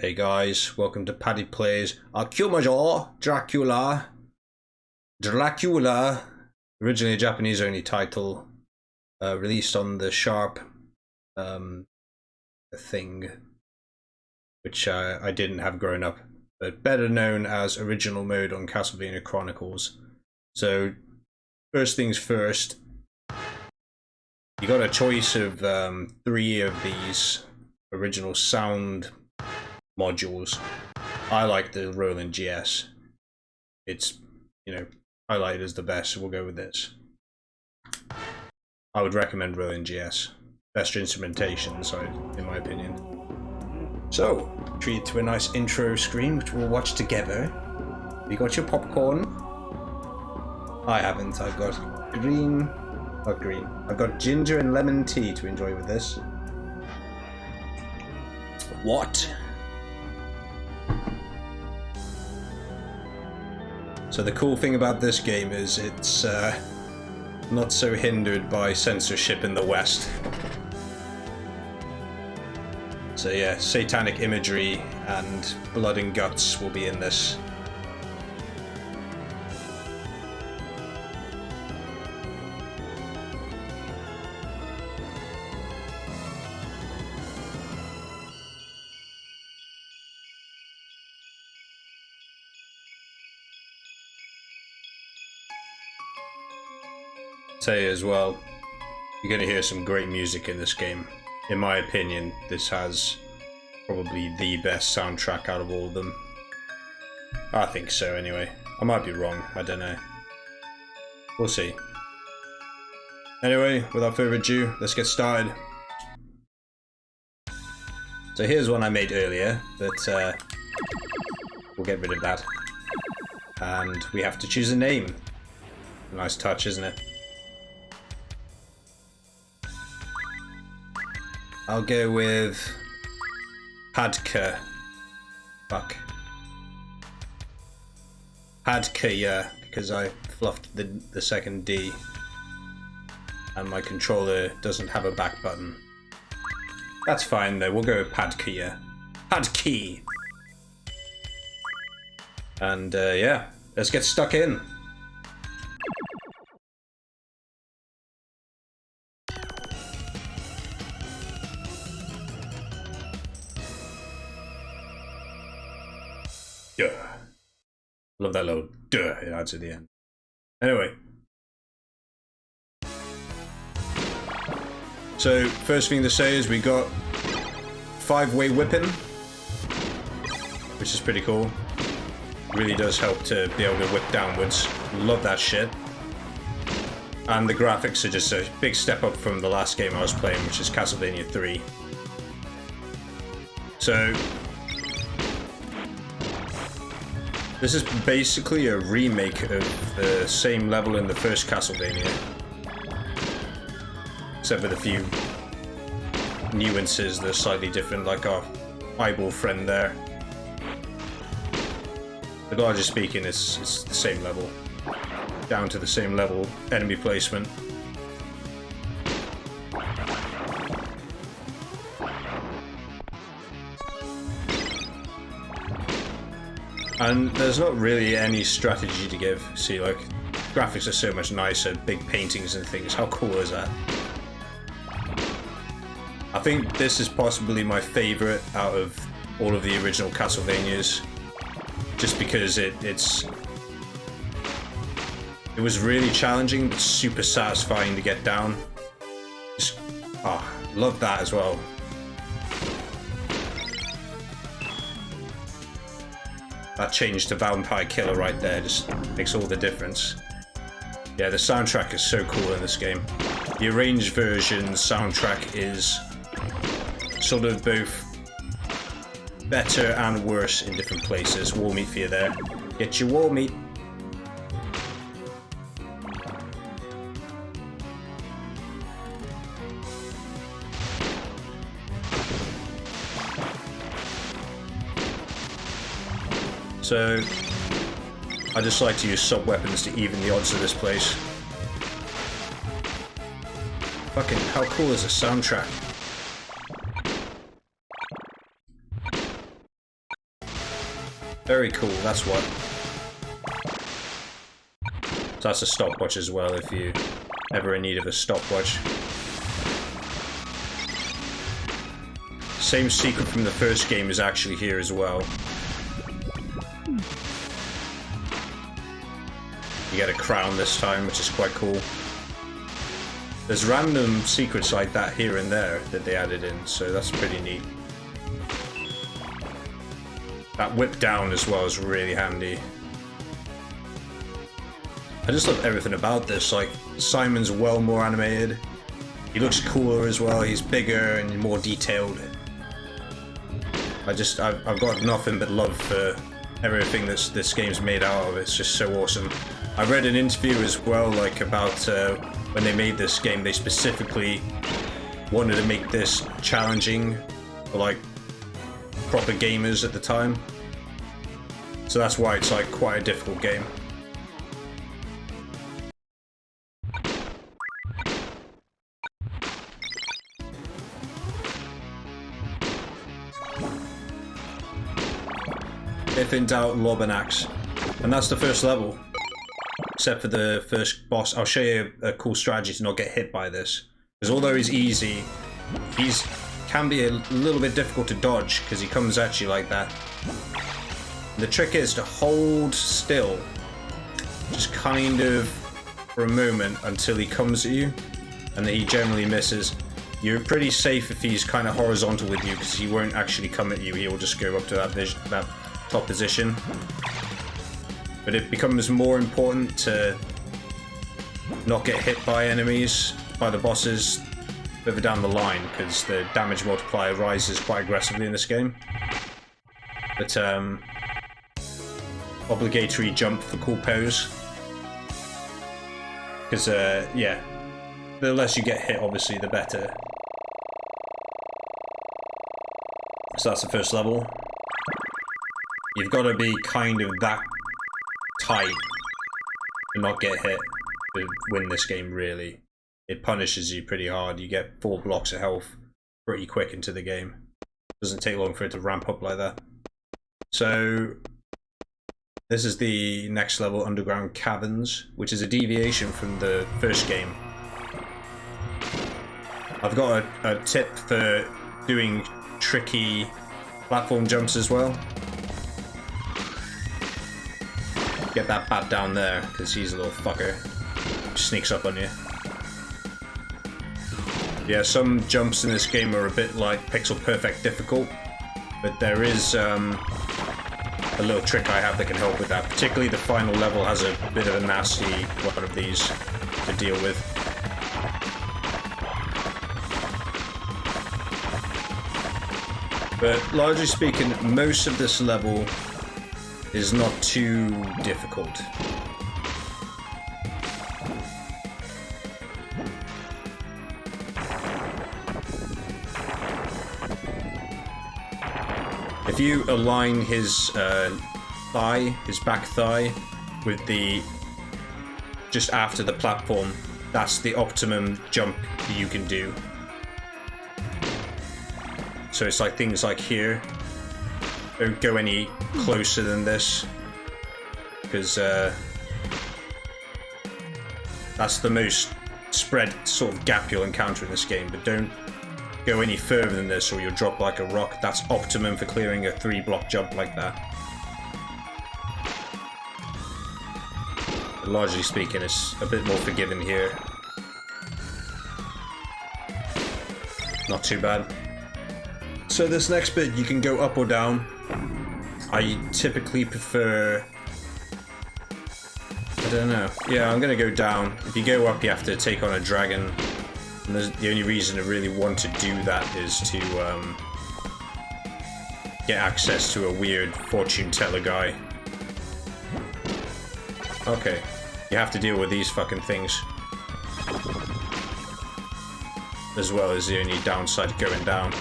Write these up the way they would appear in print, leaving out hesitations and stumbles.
Hey guys, welcome to Paddy Plays Akumajou Dracula. Originally a Japanese only title, released on the Sharp thing, which I didn't have growing up, but better known as original mode on Castlevania Chronicles. So first things first, you got a choice of 3 of these original sound modules. I like the Roland GS. It's, highlighted as the best, so we'll go with this. I would recommend Roland GS. Best instrumentation, in my opinion. So, treat to a nice intro screen, which we'll watch together. You got your popcorn? I haven't. I've got I've got ginger and lemon tea to enjoy with this. What? So the cool thing about this game is it's not so hindered by censorship in the West. So yeah, satanic imagery and blood and guts will be in this. Say as well, you're going to hear some great music in this game. In my opinion, this has probably the best soundtrack out of all of them. I think so anyway. I might be wrong, I don't know. We'll see. Anyway, without further ado, let's get started. So here's one I made earlier, but we'll get rid of that. And we have to choose a name. Nice touch, isn't it? I'll go with Padka. Fuck. Padka, because I fluffed the second D. And my controller doesn't have a back button. That's fine though, we'll go with Padka. Padkey! And yeah, let's get stuck in. Love that little duh it adds at the end. Anyway. So, first thing to say is we got 5-way whipping, which is pretty cool. Really does help to be able to whip downwards. Love that shit. And the graphics are just a big step up from the last game I was playing, which is Castlevania 3. So, this is basically a remake of the same level in the first Castlevania, except with a few nuances that are slightly different, like our eyeball friend there. But largely speaking, it's the same level, down to the same level enemy placement. And there's not really any strategy to give. See, like, graphics are so much nicer, big paintings and things. How cool is that? I think this is possibly my favorite out of all of the original Castlevanias, just because it was really challenging but super satisfying to get down. Just, love that as well. That change to Vampire Killer right there just makes all the difference. Yeah, the soundtrack is so cool in this game. The arranged version soundtrack is sort of both better and worse in different places. War meat for you there. Get your war meat. So, I just like to use sub-weapons to even the odds of this place. Fucking, how cool is the soundtrack? Very cool, that's what. So that's a stopwatch as well, if you ever in need of a stopwatch. Same secret from the first game is actually here as well. You get a crown this time, which is quite cool. There's random secrets like that here and there that they added in, so that's pretty neat. That whip down as well is really handy. I just love everything about this. Like, Simon's well more animated. He looks cooler as well. He's bigger and more detailed. I've got nothing but love for everything this game's made out of. It's just so awesome. I read an interview as well, like, about when they made this game, they specifically wanted to make this challenging for, like, proper gamers at the time. So that's why it's, like, quite a difficult game. If in doubt, lob an axe. And that's the first level. Except for the first boss. I'll show you a cool strategy to not get hit by this. Because although he's easy, can be a little bit difficult to dodge because he comes at you like that. The trick is to hold still, just kind of for a moment until he comes at you, and then he generally misses. You're pretty safe if he's kind of horizontal with you because he won't actually come at you. He will just go up to that top position. But it becomes more important to not get hit by enemies, by the bosses further down the line, because the damage multiplier rises quite aggressively in this game. But obligatory jump for cool pose. Because yeah, the less you get hit, obviously, the better. So that's the first level. You've got to be kind of that tight and not get hit to win this game, really. It punishes you pretty hard. You get 4 blocks of health pretty quick into the game. Doesn't take long for it to ramp up like that. So this is the next level, Underground Caverns, which is a deviation from the first game. I've got a tip for doing tricky platform jumps as well. Get that bat down there, because he's a little fucker. Sneaks up on you. Yeah, some jumps in this game are a bit like pixel perfect difficult, but there is a little trick I have that can help with that. Particularly the final level has a bit of a nasty one of these to deal with. But largely speaking, most of this level is not too difficult. If you align his thigh, his back thigh, with the just after the platform, that's the optimum jump that you can do. So it's like things like here. Don't go any closer than this, because that's the most spread sort of gap you'll encounter in this game. But don't go any further than this or you'll drop like a rock. That's optimum for clearing a 3-block jump like that. But largely speaking, it's a bit more forgiving here. Not too bad. So this next bit, you can go up or down. I typically prefer... I don't know. Yeah, I'm gonna go down. If you go up, you have to take on a dragon. And the only reason I really want to do that is to get access to a weird fortune teller guy. Okay. You have to deal with these fucking things. As well as the only downside to going down.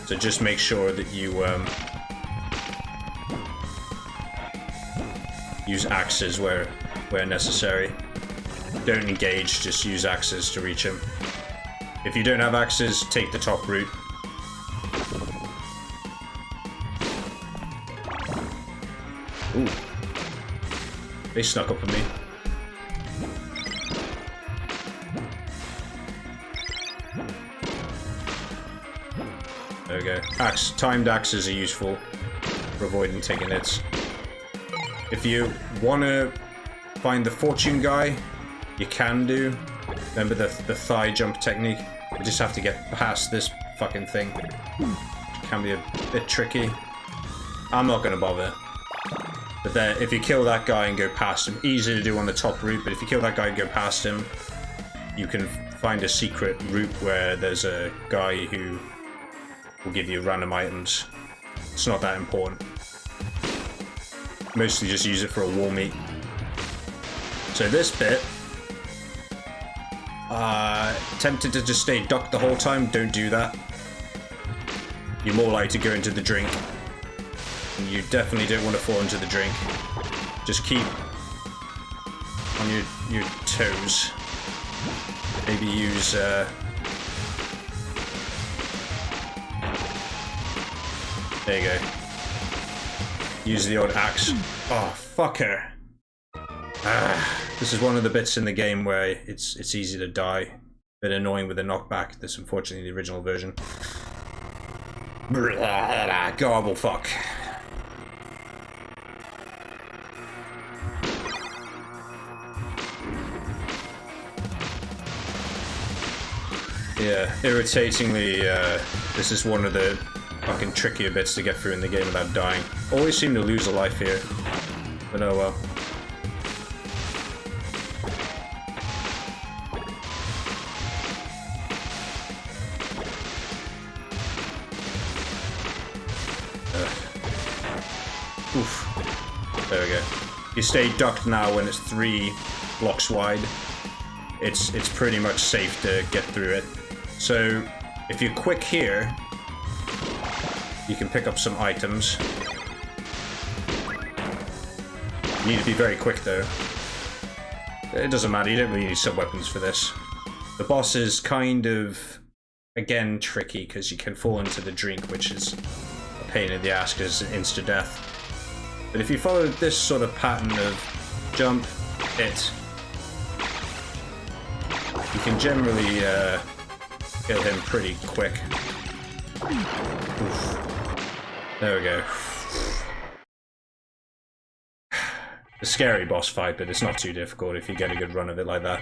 So just make sure that you use axes where necessary. Don't engage, just use axes to reach him. If you don't have axes, take the top route. Ooh. They snuck up on me. There we go. Timed axes are useful for avoiding taking hits. If you want to find the fortune guy, you can do. Remember the thigh jump technique? You just have to get past this fucking thing. It can be a bit tricky. I'm not going to bother. But then, if you kill that guy and go past him, easy to do on the top route, but if you kill that guy and go past him, you can find a secret route where there's a guy who will give you random items. It's not that important. Mostly just use it for a wall meet. So this bit, tempted to just stay ducked the whole time, don't do that. You're more likely to go into the drink. And you definitely don't want to fall into the drink. Just keep on your toes. Maybe use there you go. Use the old axe. Oh, fucker. This is one of the bits in the game where it's easy to die. Bit annoying with the knockback. That's unfortunately the original version. Garble fuck. Yeah, irritatingly, this is one of the fucking trickier bits to get through in the game without dying. Always seem to lose a life here, but oh well. Oof. There we go. You stay ducked now when it's 3 blocks wide. It's pretty much safe to get through it. So if you're quick here, you can pick up some items. You need to be very quick though. It doesn't matter, you don't really need sub-weapons for this. The boss is kind of, again, tricky because you can fall into the drink, which is a pain in the ass because it's insta-death. But if you follow this sort of pattern of jump, hit, you can generally kill him pretty quick. Oof. There we go. A scary boss fight, but it's not too difficult if you get a good run of it like that.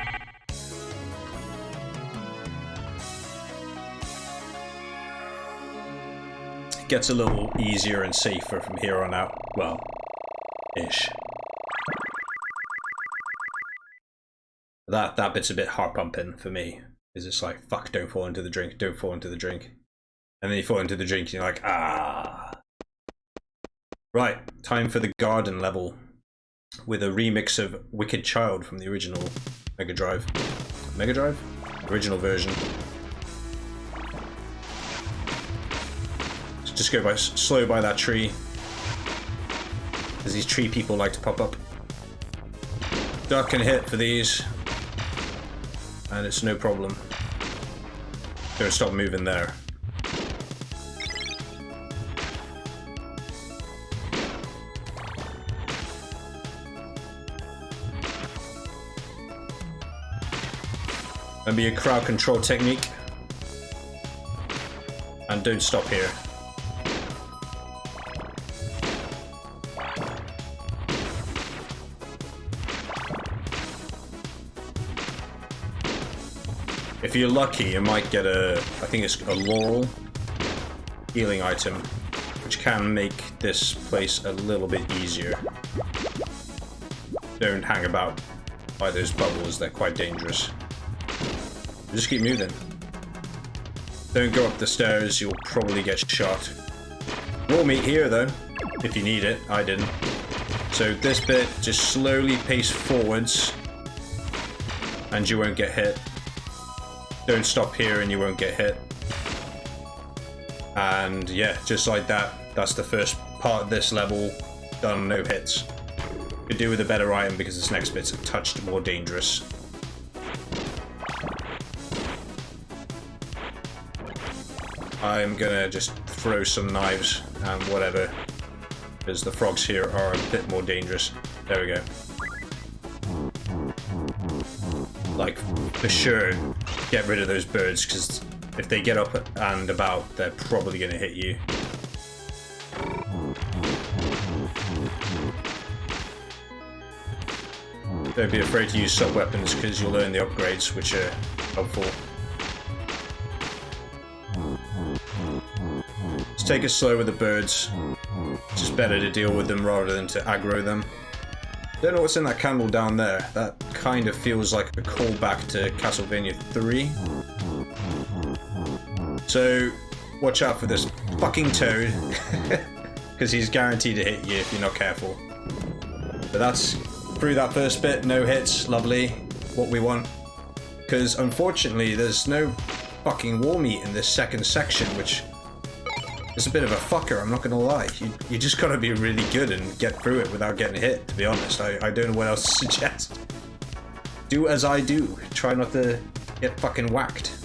It gets a little easier and safer from here on out. Well, ish. That bit's a bit heart pumping for me. Is it's like, fuck, don't fall into the drink, don't fall into the drink. And then you fall into the drink and you're like, ah. Right, time for the garden level. With a remix of Wicked Child from the original Mega Drive. Mega Drive? Original version. So just go slow by that tree. Because these tree people like to pop up. Duck and hit for these. And it's no problem. Don't stop moving there. Remember your crowd control technique. And don't stop here. If you're lucky, you might get I think it's a laurel healing item, which can make this place a little bit easier. Don't hang about by those bubbles, they're quite dangerous. Just keep moving. Don't go up the stairs, you'll probably get shot. We'll meet here though, if you need it. I didn't. So this bit, just slowly pace forwards, and you won't get hit. Don't stop here and you won't get hit. And yeah, just like that, that's the first part of this level done, no hits. Could do with a better item because this next bit's a touch more dangerous. I'm gonna just throw some knives and whatever. because the frogs here are a bit more dangerous. There we go. Like, for sure, get rid of those birds, because if they get up and about, they're probably going to hit you. Don't be afraid to use sub-weapons, because you'll learn the upgrades, which are helpful. Just take it slow with the birds. It's just better to deal with them rather than to aggro them. Don't know what's in that candle down there. That kind of feels like a callback to Castlevania 3. So, watch out for this fucking toad, because he's guaranteed to hit you if you're not careful. But that's through that first bit, no hits, lovely, what we want. Because unfortunately, there's no fucking wall meat in this second section, which is a bit of a fucker, I'm not gonna lie. You just gotta be really good and get through it without getting hit, to be honest. I don't know what else to suggest. Do as I do. Try not to get fucking whacked.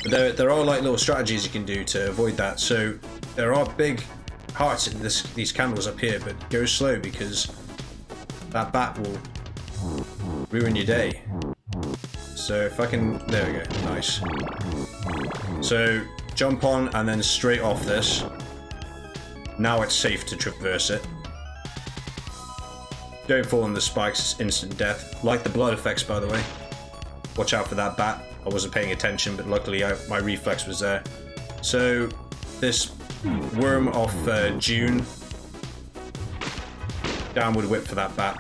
But there are like little strategies you can do to avoid that. So there are big hearts in these candles up here, but go slow because that bat will ruin your day. So if I can, there we go, nice. So jump on and then straight off this. Now it's safe to traverse it. Don't fall on the spikes, it's instant death. Like the blood effects, by the way. Watch out for that bat. I wasn't paying attention, but luckily my reflex was there. So this worm off June. Downward whip for that bat.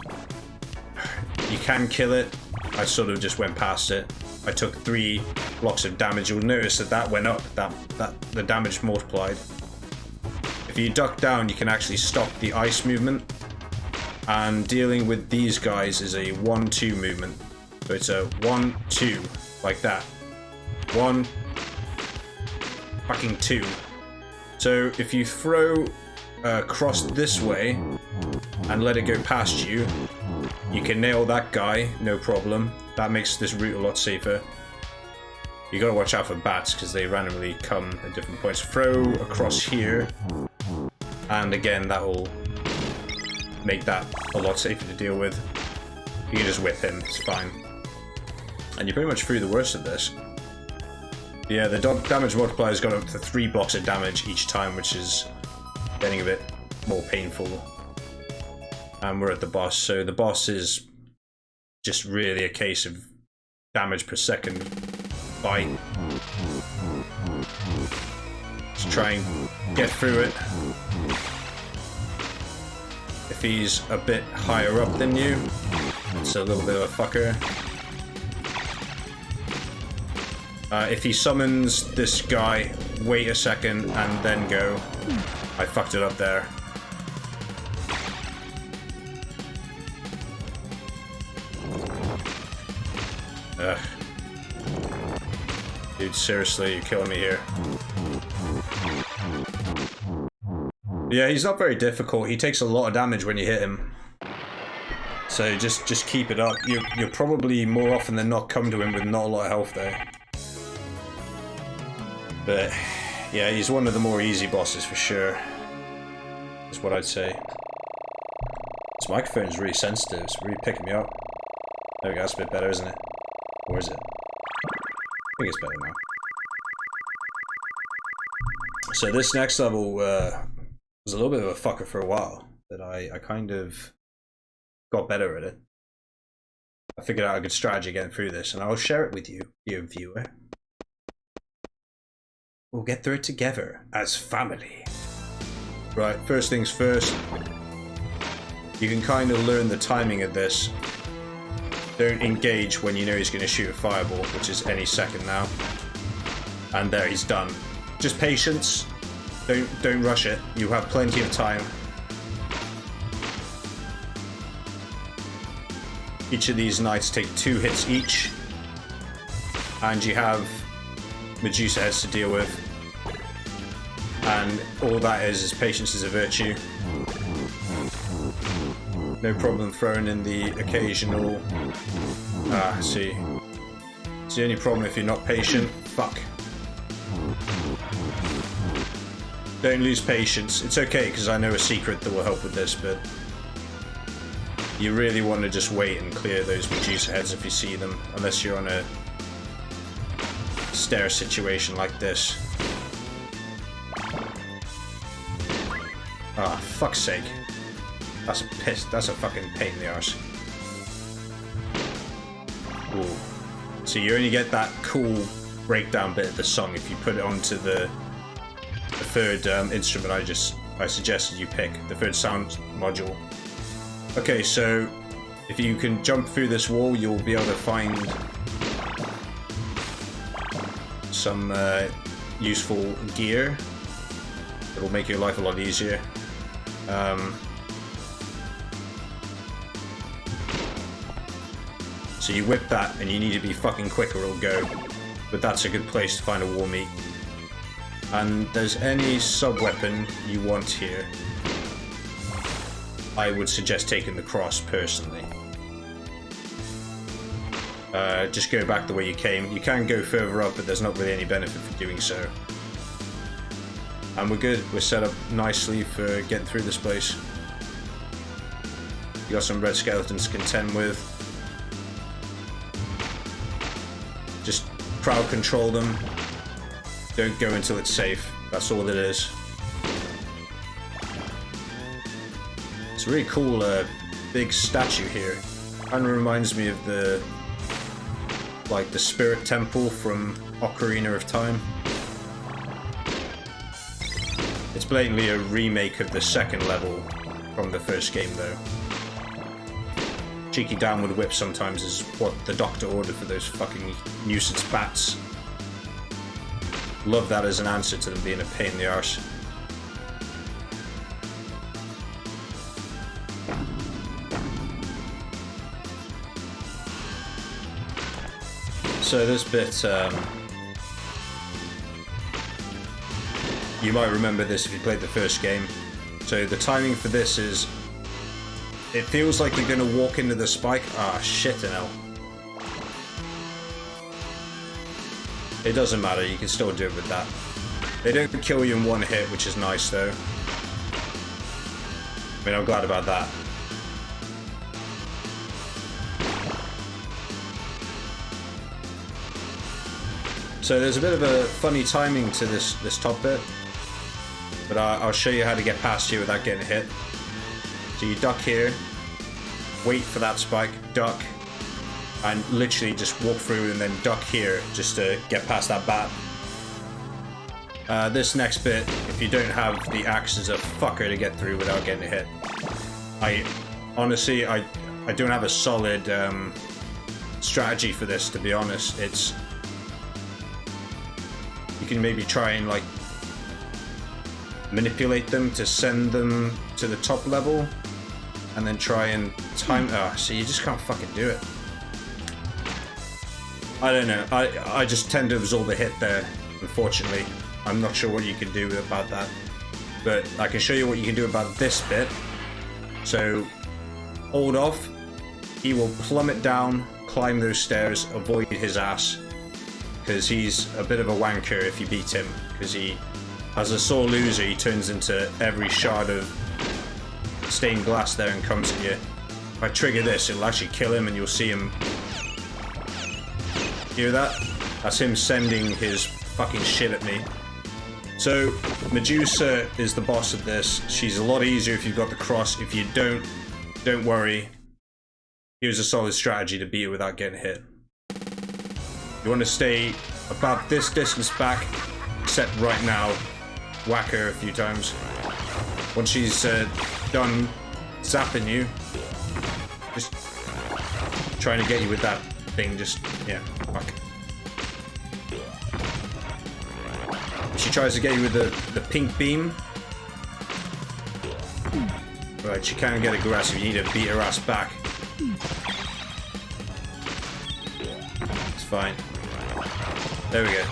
You can kill it. I sort of just went past it. I took 3 blocks of damage. You'll notice that went up. The damage multiplied. If you duck down, you can actually stop the ice movement. And dealing with these guys is a 1-2 movement. So it's a 1-2, like that. 1, fucking 2. So if you throw across this way and let it go past you, you can nail that guy, no problem. That makes this route a lot safer. You gotta watch out for bats because they randomly come at different points. Throw across here, and again that will make that a lot safer to deal with. You can just whip him, it's fine. And you're pretty much through the worst of this. Yeah, the damage multiplier's got up to 3 blocks of damage each time, which is getting a bit more painful. And we're at the boss, so the boss is just really a case of damage per second bite. Just try and get through it. If he's a bit higher up than you, it's a little bit of a fucker. If he summons this guy, wait a second and then go. I fucked it up there. Ugh. Dude, seriously, you're killing me here. Yeah, he's not very difficult. He takes a lot of damage when you hit him. So just keep it up. You'll probably more often than not come to him with not a lot of health there. But yeah, he's one of the more easy bosses for sure. That's what I'd say. This microphone's really sensitive. It's really picking me up. There we go. That's a bit better, isn't it? Or is it? I think it's better now. So this next level was a little bit of a fucker for a while, but I kind of got better at it. I figured out a good strategy getting through this, and I'll share it with you, dear viewer. We'll get through it together as family. Right, first things first. You can kind of learn the timing of this. Don't engage when you know he's going to shoot a fireball, which is any second now. And there, he's done. Just patience. Don't rush it. You have plenty of time. Each of these knights take 2 hits each. And you have Medusa heads to deal with. And all that is patience is a virtue. No problem throwing in the occasional... see. It's the only problem if you're not patient. Fuck. Don't lose patience. It's okay, because I know a secret that will help with this, but you really want to just wait and clear those Medusa heads if you see them, unless you're on a stair situation like this. Ah, fuck's sake. That's a piss. That's a fucking pain in the arse. Ooh. So you only get that cool breakdown bit of the song if you put it onto the third instrument I suggested you pick, the third sound module. Okay, so if you can jump through this wall, you'll be able to find some useful gear. It'll make your life a lot easier. So you whip that, and you need to be fucking quick or it'll go. But that's a good place to find a war meat. And there's any sub-weapon you want here. I would suggest taking the cross, personally. Just go back the way you came. You can go further up, but there's not really any benefit for doing so. And we're good. We're set up nicely for getting through this place. You got some red skeletons to contend with. Just crowd control them. Don't go until it's safe. That's all it is. It's a really cool big statue here. Kind of reminds me of the spirit temple from Ocarina of Time. It's blatantly a remake of the second level from the first game, though. Cheeky downward whip sometimes is what the doctor ordered for those fucking nuisance bats. Love that as an answer to them being a pain in the arse. So this bit, you might remember this if you played the first game. So the timing for this is, it feels like you're going to walk into the spike. Ah, shit, hell. It doesn't matter, you can still do it with that. They don't kill you in one hit, which is nice though. I mean, I'm glad about that. So there's a bit of a funny timing to this top bit, but I'll show you how to get past here without getting hit. So you duck here, wait for that spike, duck, and literally just walk through and then duck here just to get past that bat. This next bit, if you don't have the axe, is a fucker to get through without getting hit. Honestly, I don't have a solid strategy for this, to be honest. You can maybe try and like manipulate them to send them to the top level, and then try and time. So you just can't fucking do it. I don't know. I just tend to absorb a hit there, unfortunately. I'm not sure what you can do about that, but I can show you what you can do about this bit. So hold off. He will plummet down, climb those stairs, avoid his ass, because he's a bit of a wanker if you beat him, because he, as a sore loser, he turns into every shard of stained glass there and comes at you. If I trigger this, it'll actually kill him, and you'll see him. Hear that? That's him sending his fucking shit at me. So Medusa is the boss of this. She's a lot easier if you've got the cross. If you don't worry. Here's a solid strategy to beat it without getting hit. You want to stay about this distance back, except right now, whack her a few times. Once she's done zapping you, just trying to get you with that thing, just, yeah, fuck. If she tries to get you with the pink beam, right, she can get aggressive, you need to beat her ass back. It's fine. There we go.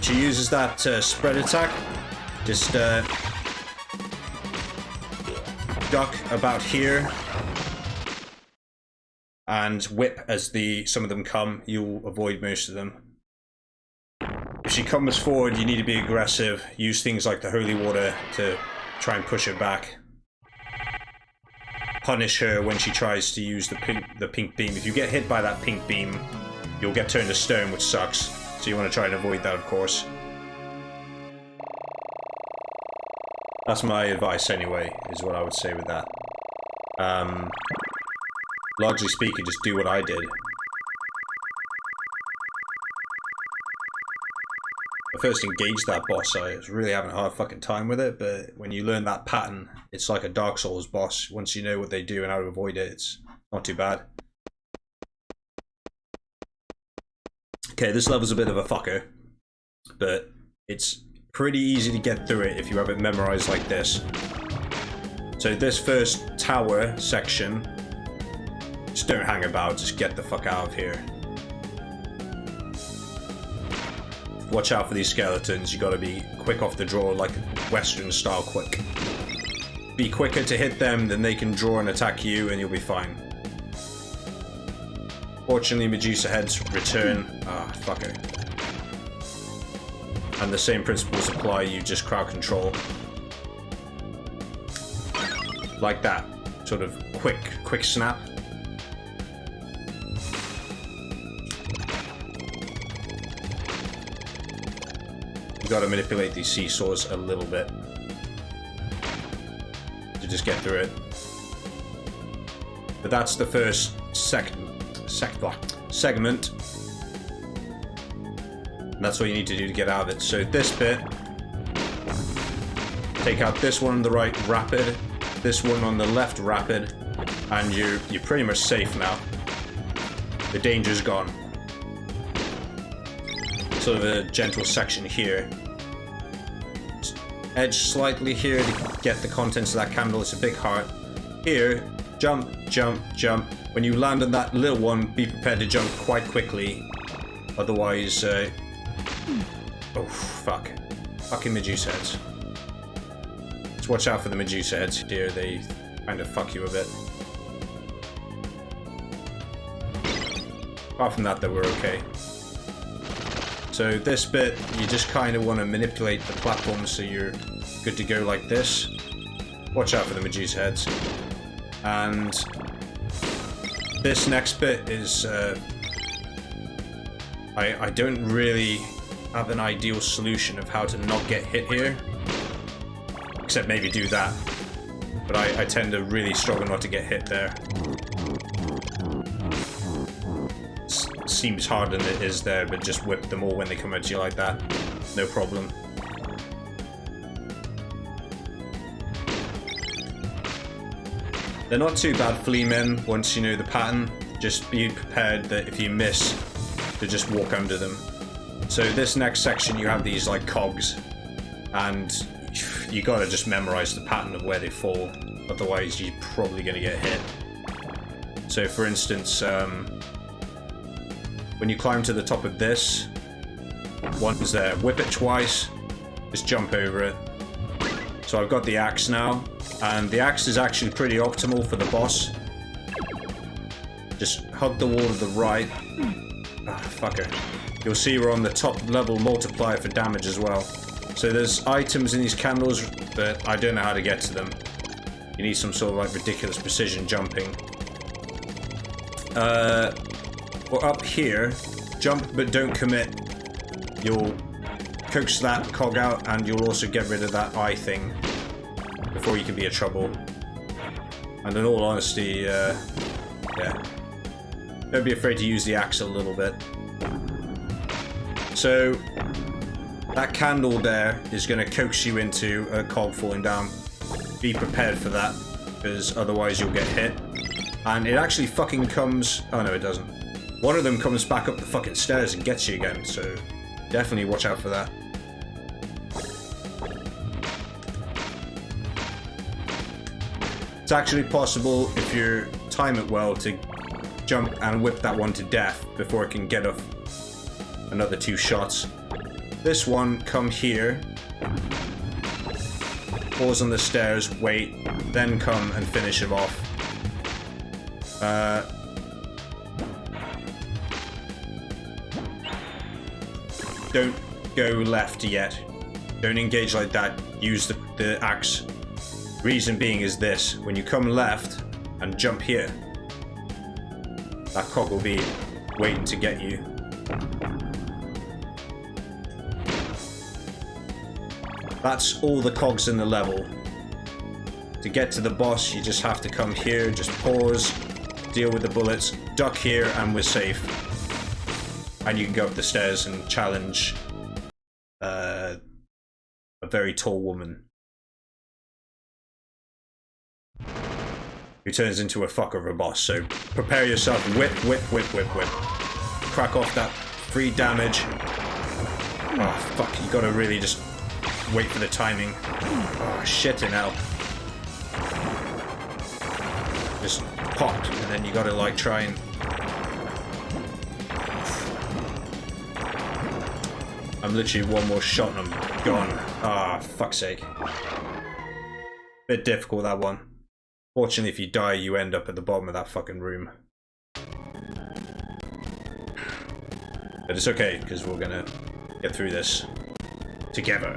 She uses that spread attack. Just duck about here and whip as some of them come. You'll avoid most of them. if she comes forward, you need to be aggressive. Use things like the holy water to try and push her back. Punish her when she tries to use the pink beam. If you get hit by that pink beam, you'll get turned to stone, which sucks. So you want to try and avoid that, of course. That's my advice anyway, is what I would say with that. Largely speaking, just do what I did. I first engaged that boss, I was really having a hard fucking time with it, but when you learn that pattern, it's like a Dark Souls boss. Once you know what they do and how to avoid it, it's not too bad. Okay, this level's a bit of a fucker, but it's pretty easy to get through it if you have it memorized like this. So this first tower section, just don't hang about, just get the fuck out of here. Watch out for these skeletons, you gotta be quick off the draw, like Western style quick. Be quicker to hit them than they can draw and attack you, and you'll be fine. Fortunately, Medusa heads return. Ah, fucker. And the same principles apply, you just crowd control. Like that. Sort of quick snap. You gotta manipulate these seesaws a little bit to just get through it. But that's the first segment. And that's what you need to do to get out of it. So this bit, take out this one on the right, rapid, this one on the left, rapid, and you're pretty much safe now. The danger's gone. Sort of a gentle section here. Just edge slightly here to get the contents of that candle. It's a big heart. Here, jump, jump, jump. When you land on that little one, be prepared to jump quite quickly. Otherwise, oh, fuck. Fucking Medusa heads. Just watch out for the Medusa heads here. They kind of fuck you a bit. Apart from that, they were okay. So this bit, you just kind of want to manipulate the platform so you're good to go like this. Watch out for the Medusa heads. And this next bit is, I don't really have an ideal solution of how to not get hit here. Except maybe do that. But I tend to really struggle not to get hit there. Seems harder than it is there, but just whip them all when they come at you like that. No problem. They're not too bad flea men once you know the pattern. Just be prepared that if you miss, to just walk under them. So this next section you have these like cogs, and you gotta just memorize the pattern of where they fall, otherwise you're probably gonna get hit. So for instance, when you climb to the top of this, one's there, whip it twice, just jump over it. So I've got the axe now, and the axe is actually pretty optimal for the boss. Just hug the wall to the right. Ah, fucker. You'll see we're on the top level multiplier for damage as well. So there's items in these candles, but I don't know how to get to them. You need some sort of like ridiculous precision jumping. Or up here, jump but don't commit. You'll coax that cog out, and you'll also get rid of that eye thing before you can be in trouble. And in all honesty, yeah. Don't be afraid to use the axe a little bit. So, that candle there is going to coax you into a cog falling down. Be prepared for that, because otherwise you'll get hit. And it actually fucking comes... Oh no, it doesn't. One of them comes back up the fucking stairs and gets you again, so definitely watch out for that. It's actually possible, if you time it well, to jump and whip that one to death before it can get off another 2 shots. This one, come here, pause on the stairs, wait, then come and finish him off. go left yet. Don't engage like that. Use the axe. Reason being is this. When you come left and jump here, that cog will be waiting to get you. That's all the cogs in the level. To get to the boss, you just have to come here, just pause, deal with the bullets, duck here, and we're safe. And you can go up the stairs and challenge a very tall woman who turns into a fucker of a boss. So prepare yourself. Whip, whip, whip, whip, whip. Crack off that free damage. Oh, fuck. You gotta really just wait for the timing. Oh, shit in hell. Just popped, and then you gotta like try and... I'm literally one more shot and I'm gone. Ah, fuck's sake. Bit difficult, that one. Fortunately, if you die, you end up at the bottom of that fucking room. But it's okay, because we're gonna get through this together.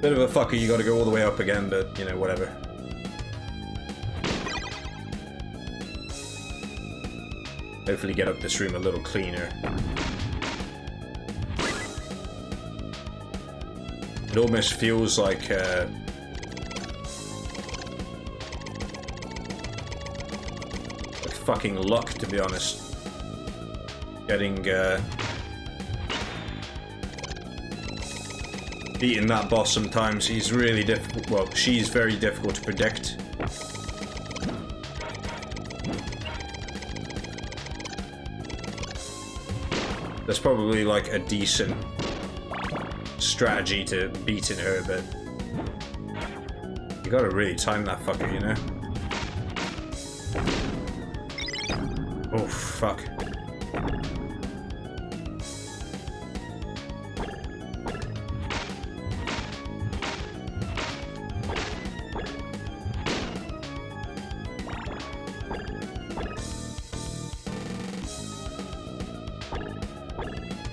Bit of a fucker, you gotta go all the way up again, but, you know, whatever. Hopefully get up this room a little cleaner. It almost feels like fucking luck, to be honest. Getting beating that boss sometimes. He's really difficult. Well, she's very difficult to predict. There's probably like a decent strategy to beating her, but you gotta really time that fucker, you know? Oh, fuck.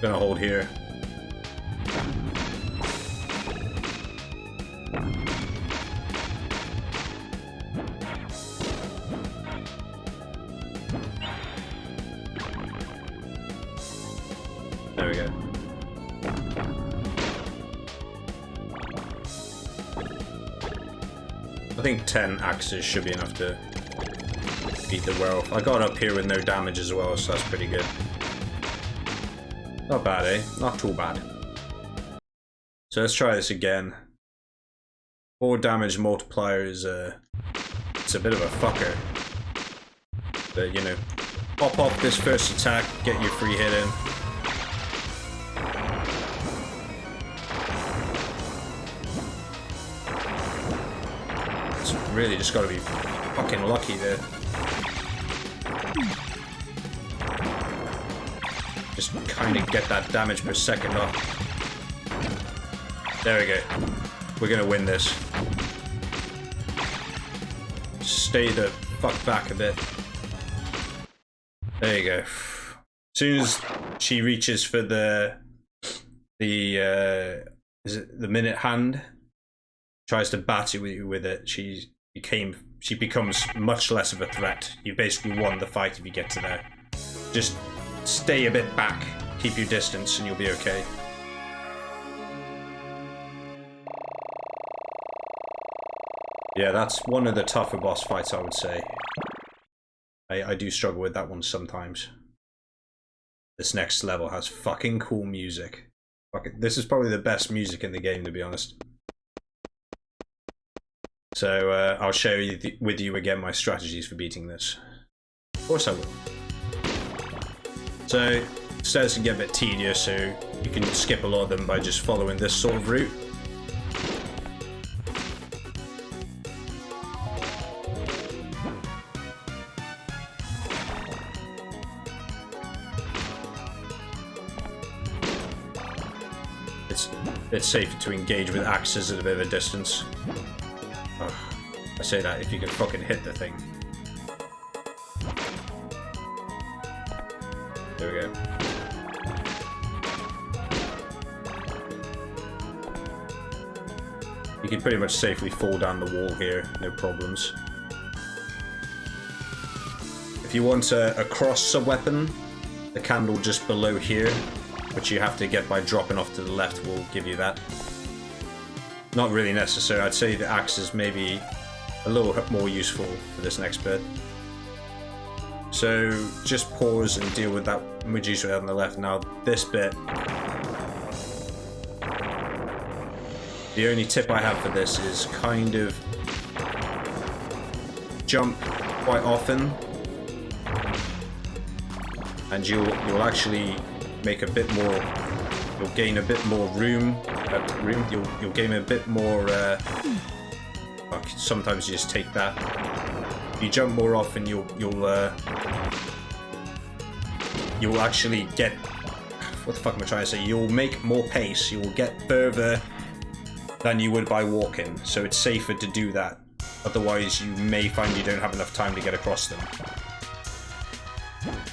Gonna hold here. There we go. I think 10 axes should be enough to beat the werewolf. I got up here with no damage as well, so that's pretty good. Not bad, eh? Not too bad. So let's try this again. 4 damage multiplier is it's a bit of a fucker. But, you know, pop off this first attack, get your free hit in. It's really just gotta be fucking lucky there. Just kind of get that damage per second off. There we go. We're gonna win this. Stay the fuck back a bit. There you go. As soon as she reaches for the is it the minute hand, tries to batter you with it, she becomes much less of a threat. You basically won the fight if you get to there. Just stay a bit back, keep your distance, and you'll be okay. Yeah, that's one of the tougher boss fights, I would say. I do struggle with that one sometimes. This next level has fucking cool music. This is probably the best music in the game, to be honest. So I'll share with you again my strategies for beating this. Of course I will. So stairs can get a bit tedious, so you can skip a lot of them by just following this sort of route. It's safer to engage with axes at a bit of a distance. Oh, I say that if you can fucking hit the thing. There we go. You can pretty much safely fall down the wall here, no problems. If you want a cross sub-weapon, the candle just below here, which you have to get by dropping off to the left, will give you that. Not really necessary. I'd say the axe is maybe a little more useful for this next bit. So just pause and deal with that Medusa on the left. Now this bit, the only tip I have for this is kind of jump quite often, and you'll actually make a bit more. You'll gain a bit more room. You'll gain a bit more. Sometimes you just take that. If you jump more often, you'll actually get. What the fuck am I trying to say? You'll make more pace. You will get further than you would by walking. So it's safer to do that. Otherwise, you may find you don't have enough time to get across them.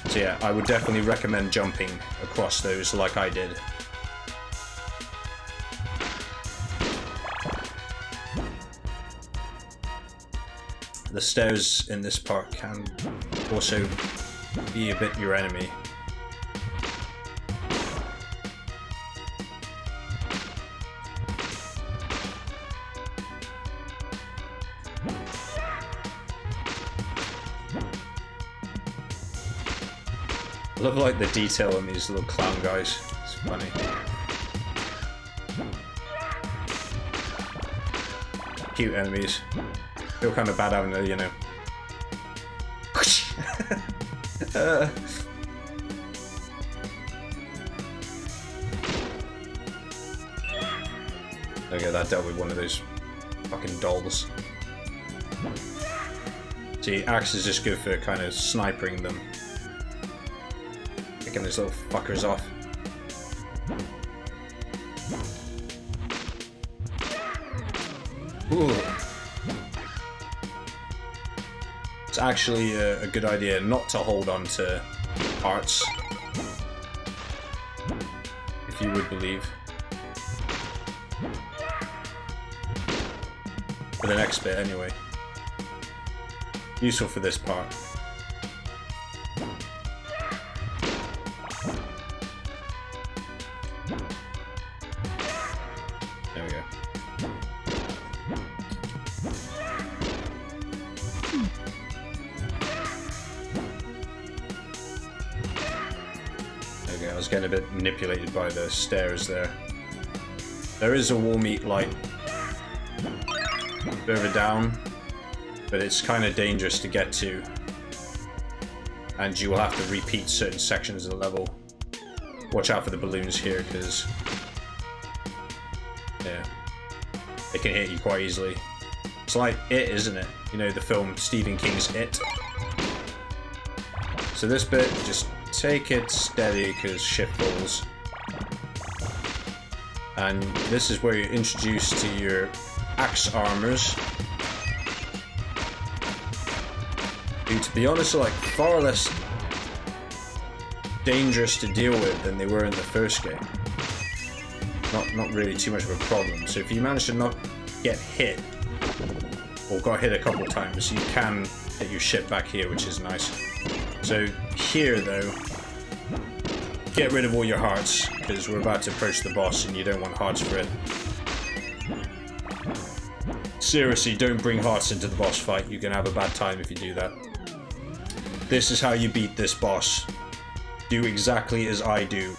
So yeah, I would definitely recommend jumping across those like I did. The stairs in this part can also be a bit your enemy. I love like the detail on these little clown guys. It's funny. Cute enemies. Feel kind of bad having to, you know. Okay, that dealt with one of those fucking dolls. See, axe is just good for kind of snipering them. Picking those little fuckers off. Ooh. It's actually a good idea not to hold on to hearts, if you would believe. For the next bit, anyway. Useful for this part. There we go. Okay, I was getting a bit manipulated by the stairs there. There is a wall meat light further down, but it's kind of dangerous to get to, and you will have to repeat certain sections of the level. Watch out for the balloons here, because yeah, they can hit you quite easily. It's like It, isn't it? You know, the film Stephen King's It. So this bit, just take it steady because shit falls. And this is where you're introduced to your axe armors. Who, to be honest, are like far less dangerous to deal with than they were in the first game. Not really too much of a problem. So if you manage to not get hit, or got hit a couple times, you can hit your shit back here, which is nice. So here though, get rid of all your hearts, because we're about to approach the boss and you don't want hearts for it. Seriously, don't bring hearts into the boss fight. You can have a bad time if you do that. This is how you beat this boss. Do exactly as I do.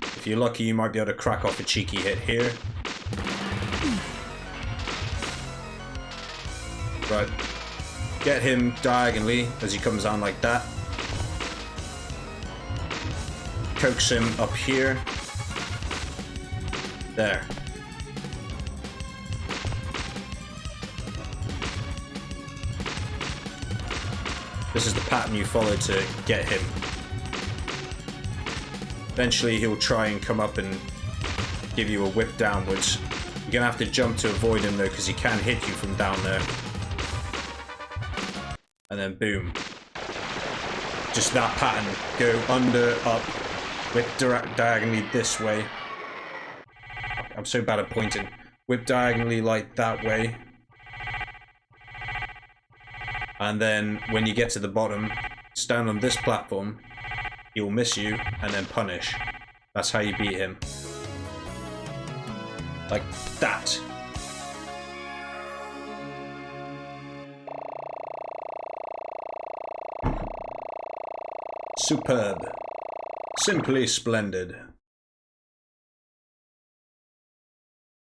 If you're lucky, you might be able to crack off a cheeky hit here. Right. Get him diagonally as he comes down like that. Coax him up here. There. This is the pattern you follow to get him. Eventually he'll try and come up and give you a whip downwards. You're gonna have to jump to avoid him though, because he can hit you from down there. And then boom. just that pattern. Go under, up, whip diagonally this way. I'm so bad at pointing. Whip diagonally like that way. And then when you get to the bottom, stand on this platform. He'll miss you and then punish. That's how you beat him. Like that. Superb. Simply splendid.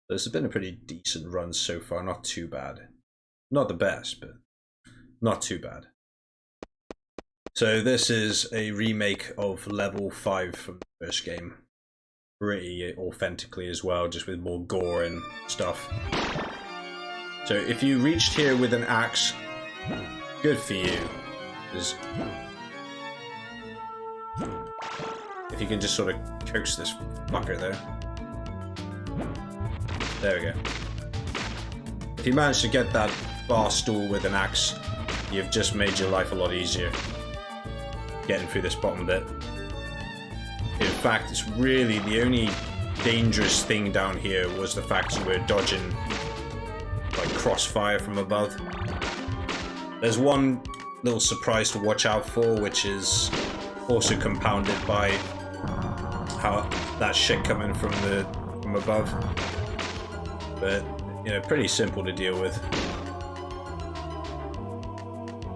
This has been a pretty decent run so far, not too bad. Not the best, but not too bad. So this is a remake of level 5 from the first game. Pretty authentically as well, just with more gore and stuff. So if you reached here with an axe, good for you. If you can just sort of coax this fucker there. There we go. If you manage to get that bar stool with an axe, you've just made your life a lot easier. Getting through this bottom bit. In fact, it's really the only dangerous thing down here was the fact you were dodging like crossfire from above. There's one little surprise to watch out for, which is also compounded by how that shit coming from above. But you know, pretty simple to deal with.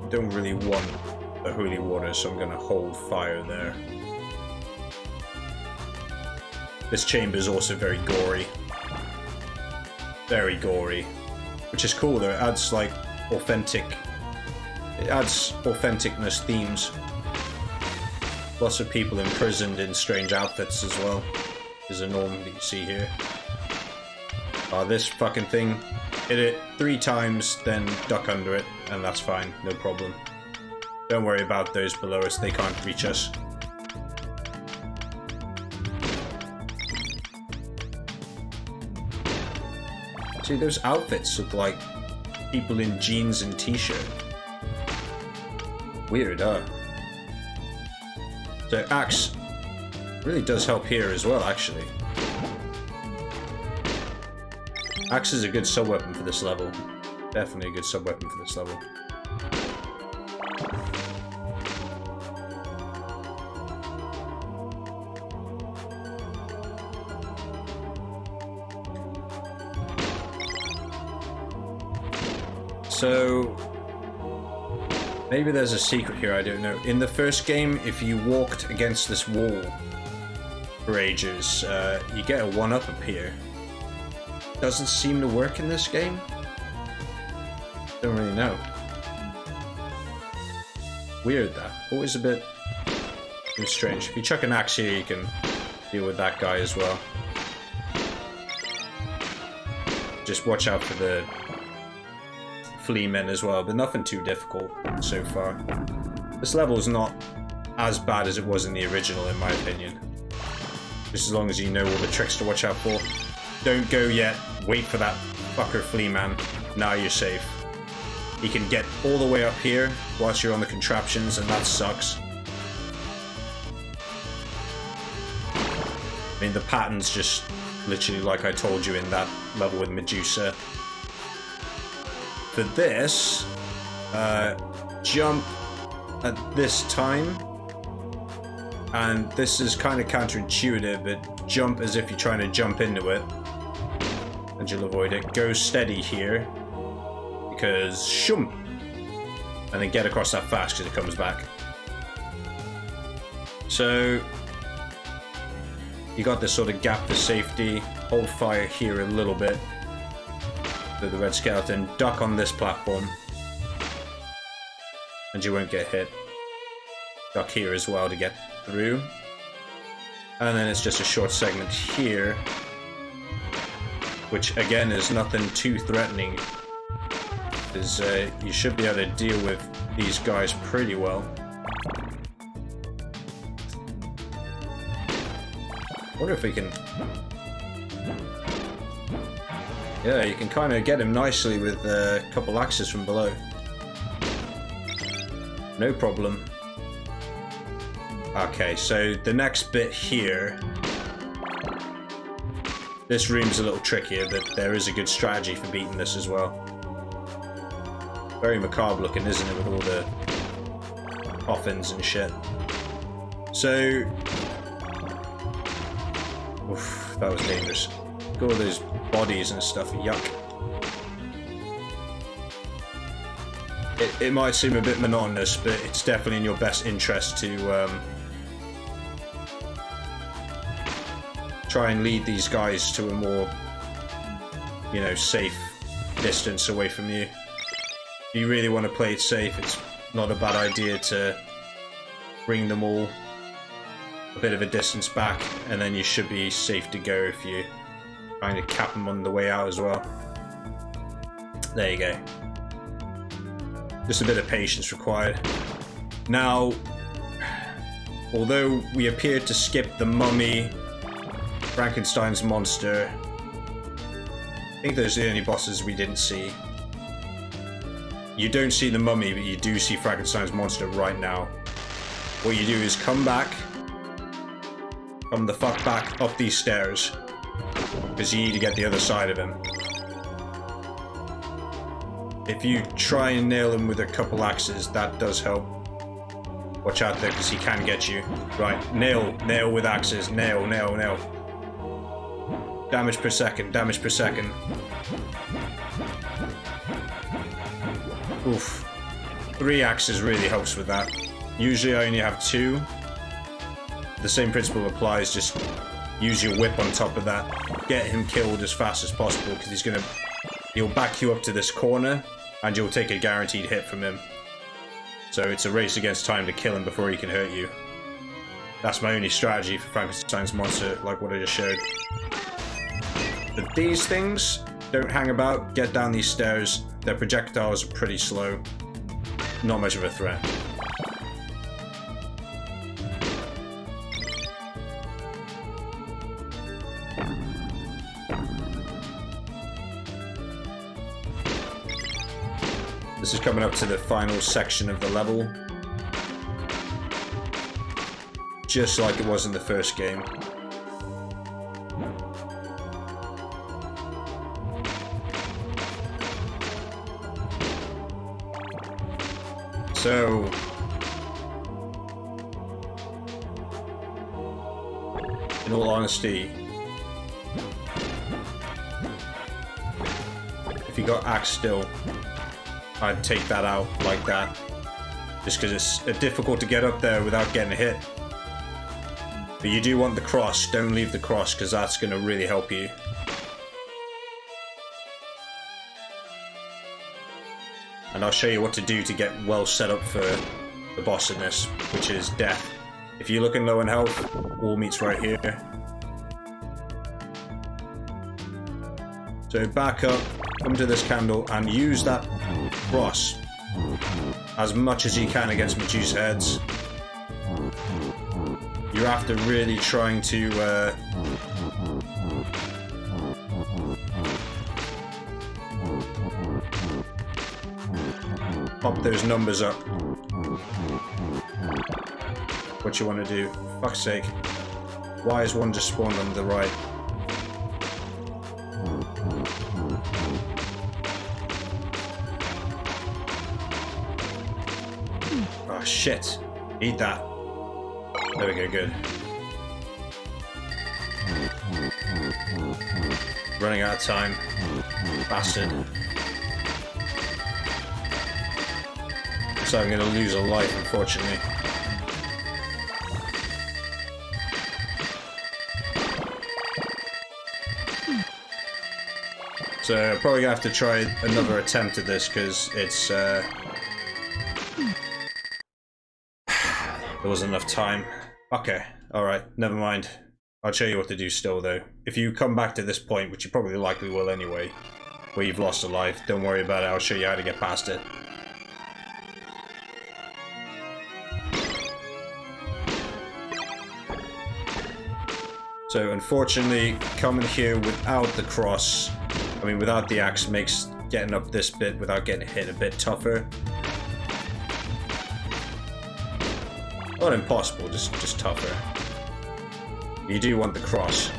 Don't really want the holy water, so I'm gonna hold fire there. This chamber is also very gory. Very gory. Which is cool though, it adds like authenticness themes. Lots of people imprisoned in strange outfits as well. Is a norm that you see here. This fucking thing, hit it 3 times, then duck under it, and that's fine, no problem. Don't worry about those below us, they can't reach us. See, those outfits look like people in jeans and t-shirt. Weird, huh? So axe really does help here as well, actually. Axe is a good sub-weapon for this level. Definitely a good sub-weapon for this level. So maybe there's a secret here, I don't know. In the first game, if you walked against this wall for ages, you get a 1-up up here. Doesn't seem to work in this game. Don't really know. Weird that. Always a bit strange. If you chuck an axe here, you can deal with that guy as well. Just watch out for the flea men as well, but nothing too difficult so far. This level is not as bad as it was in the original, in my opinion. Just as long as you know all the tricks to watch out for. Don't go yet. Wait for that fucker flea man. Now you're safe. He can get all the way up here whilst you're on the contraptions, and that sucks. I mean, the pattern's just literally like I told you in that level with Medusa. For this, jump at this time, and this is kind of counterintuitive, but jump as if you're trying to jump into it, and you'll avoid it. Go steady here, because shum, and then get across that fast because it comes back. So you got this sort of gap for safety. Hold fire here a little bit with the red skeleton. Duck on this platform, and you won't get hit. Duck here as well to get through, and then it's just a short segment here, which again is nothing too threatening, because you should be able to deal with these guys pretty well. I wonder if we can... Yeah, you can kind of get him nicely with a couple axes from below. No problem. Okay, so the next bit here, this room's a little trickier, but there is a good strategy for beating this as well. Very macabre looking, isn't it, with all the coffins and shit. So, oof, that was dangerous. Look at all those bodies and stuff, yuck. It might seem a bit monotonous, but it's definitely in your best interest to try and lead these guys to a more, you know, safe distance away from you. If you really want to play it safe, it's not a bad idea to bring them all a bit of a distance back, and then you should be safe to go if you kind of cap them on the way out as well. There you go. Just a bit of patience required. Now, although we appeared to skip the mummy, Frankenstein's monster, I think those are the only bosses we didn't see. You don't see the mummy, but you do see Frankenstein's monster right now. What you do is come back, come the fuck back up these stairs, because you need to get the other side of him. If you try and nail him with a couple axes, that does help. Watch out there, because he can get you. Right, nail with axes, nail. Damage per second. Oof. 3 axes really helps with that. Usually I only have 2. The same principle applies, just use your whip on top of that. Get him killed as fast as possible, because he'll back you up to this corner, and you'll take a guaranteed hit from him. So it's a race against time to kill him before he can hurt you. That's my only strategy for Frankenstein's monster, like what I just showed. But these things, don't hang about, get down these stairs. Their projectiles are pretty slow. Not much of a threat. This is coming up to the final section of the level. Just like it was in the first game. So, in all honesty, if you got axe still, I'd take that out like that, just because it's difficult to get up there without getting hit. But you do want the cross. Don't leave the cross, because that's going to really help you. And I'll show you what to do to get well set up for the boss in this, which is death. If you're looking low in health, all meat's right here. So back up, come to this candle, and use that cross as much as you can against Medusa heads. You're after really trying to pop those numbers up. What you want to do. For fuck's sake. Why is one just spawned on the right? Oh shit. Eat that. There we go, good. Running out of time. Bastard. So I'm going to lose a life, unfortunately. So I'm probably going to have to try another attempt at this, because it's... there wasn't enough time. Okay, alright, never mind. I'll show you what to do still, though. If you come back to this point, which you probably likely will anyway, where you've lost a life, don't worry about it, I'll show you how to get past it. So unfortunately, coming here without the cross, I mean without the axe, makes getting up this bit without getting hit a bit tougher. Not impossible, just tougher. You do want the cross.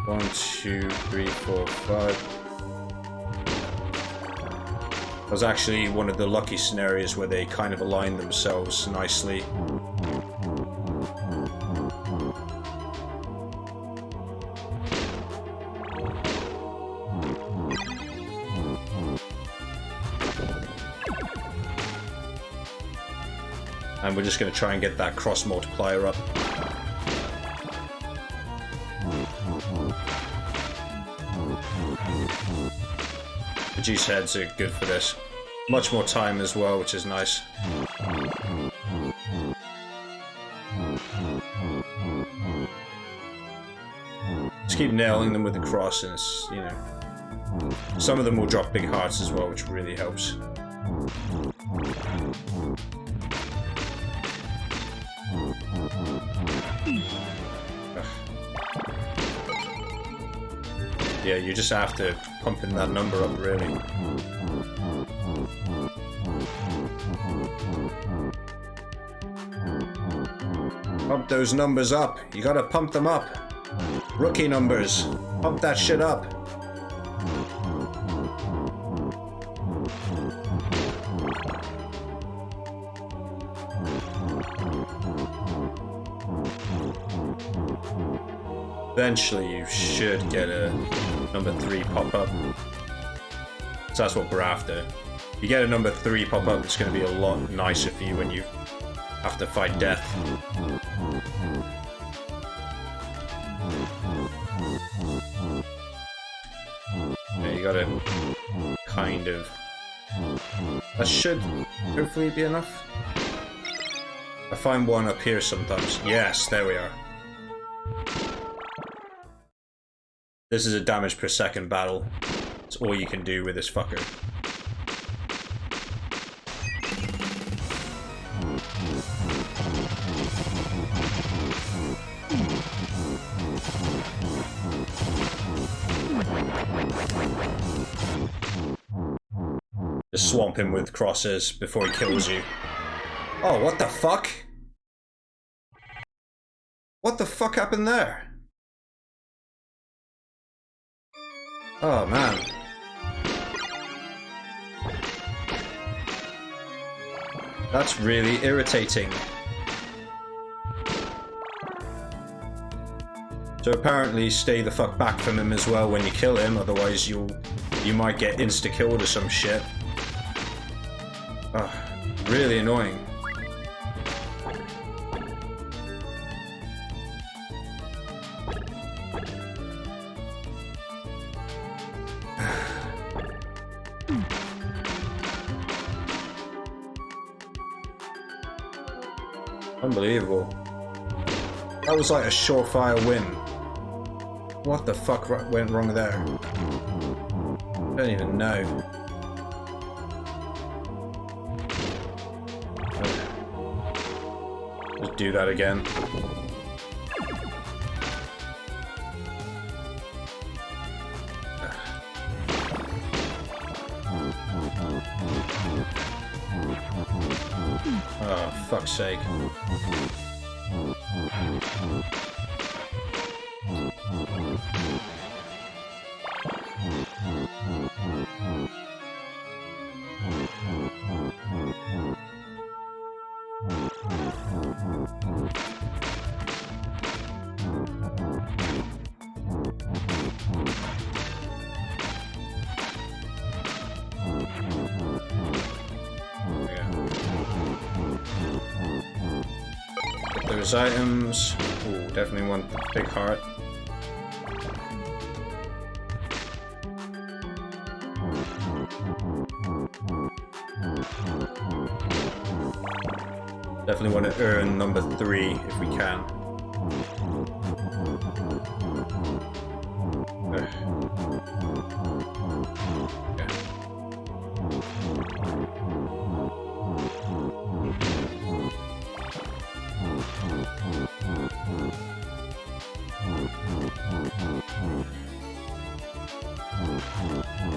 One, two, three, four, five. That was actually one of the lucky scenarios where they kind of aligned themselves nicely. And we're just going to try and get that cross multiplier up. The juice heads are good for this. Much more time as well, which is nice. Just keep nailing them with the cross, and it's, you know... Some of them will drop big hearts as well, which really helps. Yeah, you just have to pump in that number up, really. Pump those numbers up. You gotta pump them up. Rookie numbers. Pump that shit up. Eventually you should get a number 3 pop-up. So that's what we're after. If you get a number 3 pop-up, it's going to be a lot nicer for you when you have to fight death. Yeah, you gotta kind of... That should hopefully be enough. I find one up here sometimes. Yes, there we are. This is a damage per second battle. It's all you can do with this fucker. Just swamp him with crosses before he kills you. Oh, what the fuck? What the fuck happened there? Oh, man. That's really irritating. So apparently stay the fuck back from him as well when you kill him, otherwise you might get insta-killed or some shit. Oh, really annoying. Unbelievable. That was like a surefire win. What the fuck went wrong there? I don't even know. Just do that again. Oh, fuck's sake. Those items. Ooh, definitely want the big heart. Definitely want to earn number 3 if we can.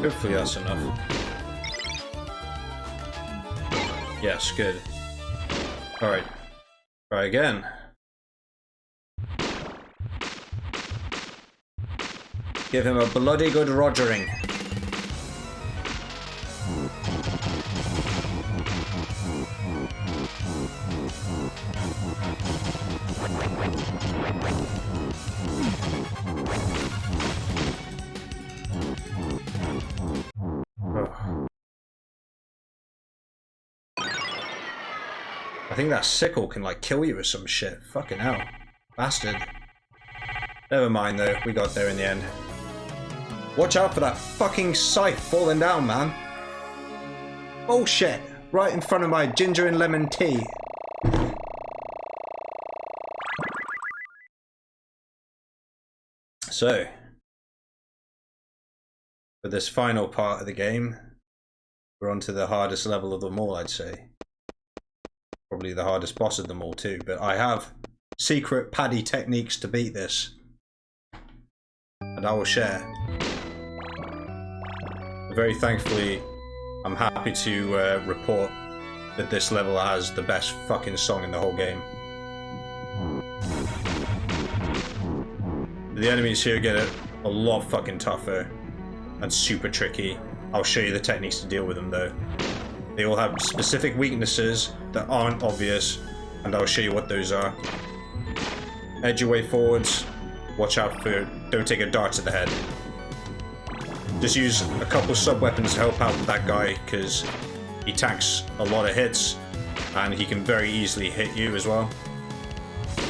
Hopefully that's enough. Yes, good. Alright. Try again. Give him a bloody good rogering. I think that sickle can like kill you or some shit. Fucking hell. Bastard. Never mind though, we got there in the end. Watch out for that fucking scythe falling down, man. Bullshit. Right in front of my ginger and lemon tea. So, for this final part of the game, we're on to the hardest level of them all, I'd say. Probably the hardest boss of them all too, but I have secret Paddy techniques to beat this. And I will share. Very thankfully, I'm happy to report that this level has the best fucking song in the whole game. The enemies here get a lot fucking tougher and super tricky. I'll show you the techniques to deal with them though. They all have specific weaknesses that aren't obvious, and I'll show you what those are. Edge your way forwards. Watch out for, don't take a dart to the head. Just use a couple sub-weapons to help out with that guy, because he tanks a lot of hits, and he can very easily hit you as well.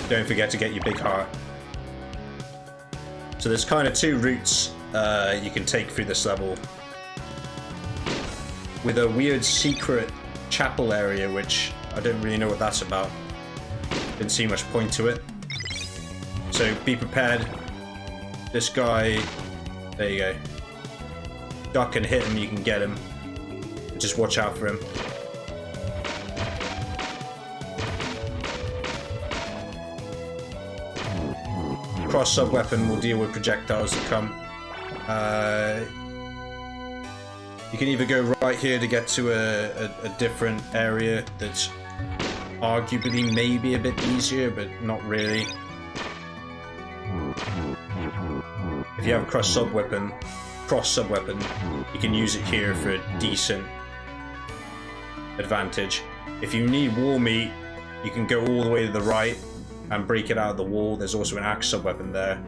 Don't forget to get your big heart. So there's kind of two routes you can take through this level. With a weird secret chapel area, which I don't really know what that's about. Didn't see much point to it. So be prepared. This guy, there you go. Duck and hit him, you can get him. Just watch out for him. Cross sub weapon will deal with projectiles that come. You can either go right here to get to a different area that's arguably maybe a bit easier, but not really. If you have a cross sub weapon, you can use it here for a decent advantage. If you need wall meat, you can go all the way to the right and break it out of the wall. There's also an axe sub weapon there.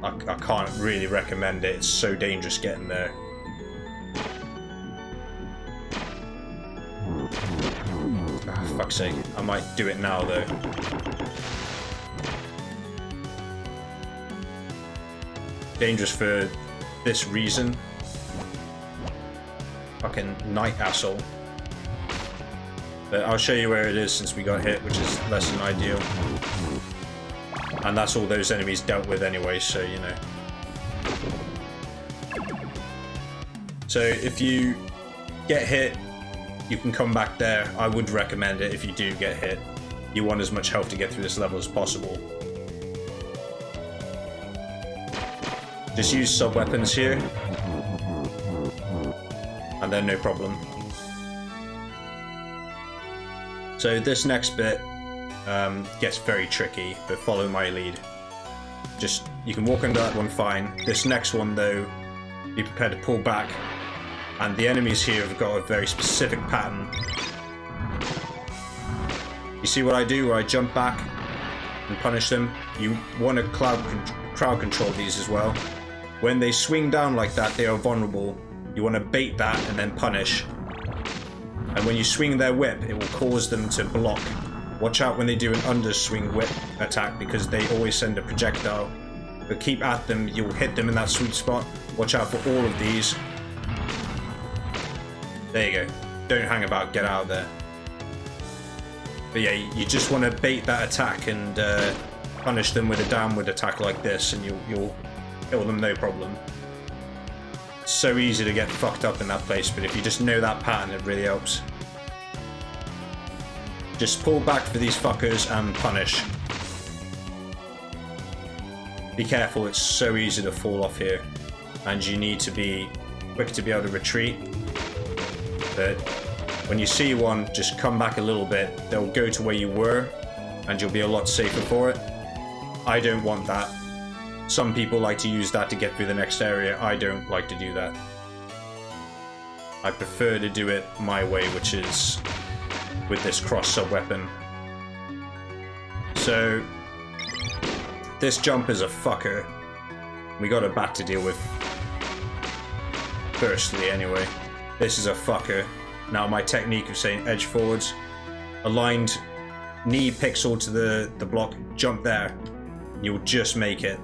I can't really recommend it. It's so dangerous getting there. Oh, fuck's sake. I might do it now though. Dangerous for this reason. Fucking night asshole. But I'll show you where it is since we got hit, which is less than ideal. And that's all those enemies dealt with anyway, so you know. So if you get hit, you can come back there. I would recommend it if you do get hit. You want as much health to get through this level as possible. Just use sub-weapons here. And then no problem. So this next bit gets very tricky, but follow my lead. Just, you can walk under that one fine. This next one though, be prepared to pull back. And the enemies here have got a very specific pattern. You see what I do where I jump back and punish them? You want to crowd control these as well. When they swing down like that, they are vulnerable. You want to bait that and then punish. And when you swing their whip, it will cause them to block. Watch out when they do an underswing whip attack, because they always send a projectile. But keep at them, you'll hit them in that sweet spot. Watch out for all of these. There you go. Don't hang about, get out of there. But yeah, you just want to bait that attack and punish them with a downward attack like this, and you'll kill them no problem. It's so easy to get fucked up in that place, but if you just know that pattern, it really helps. Just pull back for these fuckers and punish. Be careful, it's so easy to fall off here. and you need to be quick to be able to retreat. But when you see one, just come back a little bit. They'll go to where you were, and you'll be a lot safer for it. I don't want that. Some people like to use that to get through the next area. I don't like to do that. I prefer to do it my way, which is with this cross sub-weapon. So, this jump is a fucker. We got a bat to deal with. Firstly, anyway. This is a fucker. Now, my technique of saying edge forwards, aligned knee pixel to the block, jump there. You'll just make it.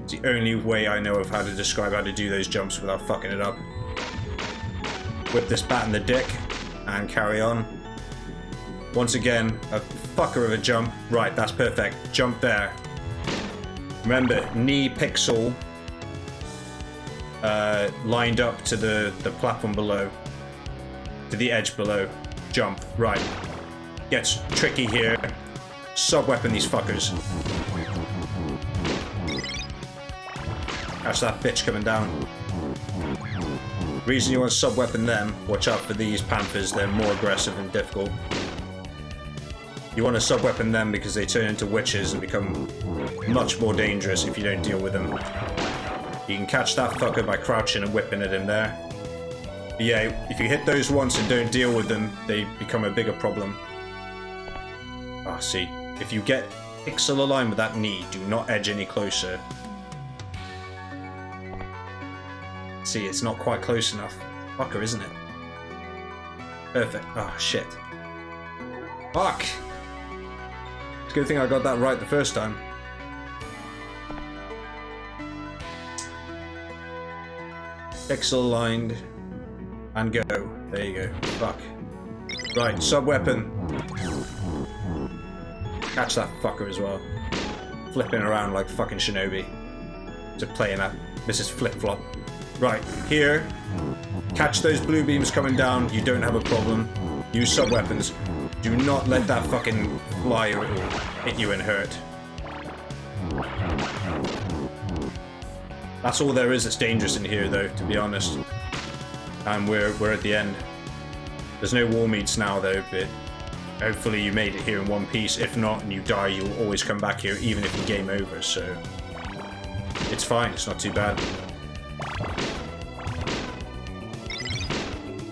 It's the only way I know of how to describe how to do those jumps without fucking it up. Whip this bat in the dick and carry on. Once again, a fucker of a jump. Right, that's perfect. Jump there. Remember, knee pixel lined up to the platform below. To the edge below. Jump. Right. Gets tricky here. Sub-weapon these fuckers. Catch that bitch coming down. Reason you want to sub-weapon them, watch out for these panthers, they're more aggressive and difficult. You want to sub-weapon them because they turn into witches and become much more dangerous if you don't deal with them. You can catch that fucker by crouching and whipping at him there. But yeah, if you hit those once and don't deal with them, they become a bigger problem. Ah, see, if you get pixel aligned with that knee, do not edge any closer. See, it's not quite close enough. Fucker, isn't it? Perfect. Oh, shit. Fuck! It's a good thing I got that right the first time. Pixel aligned. And go. There you go. Fuck. Right, sub-weapon. Catch that fucker as well. Flipping around like fucking shinobi. Just playing that. This is flip-flop. Right, here. Catch those blue beams coming down. You don't have a problem. Use sub-weapons. Do not let that fucking fly or it will hit you and hurt. That's all there is that's dangerous in here, though, to be honest. And we're at the end. There's no war meats now, though, but hopefully you made it here in one piece. If not, and you die, you'll always come back here, even if you game over, so... It's fine, it's not too bad.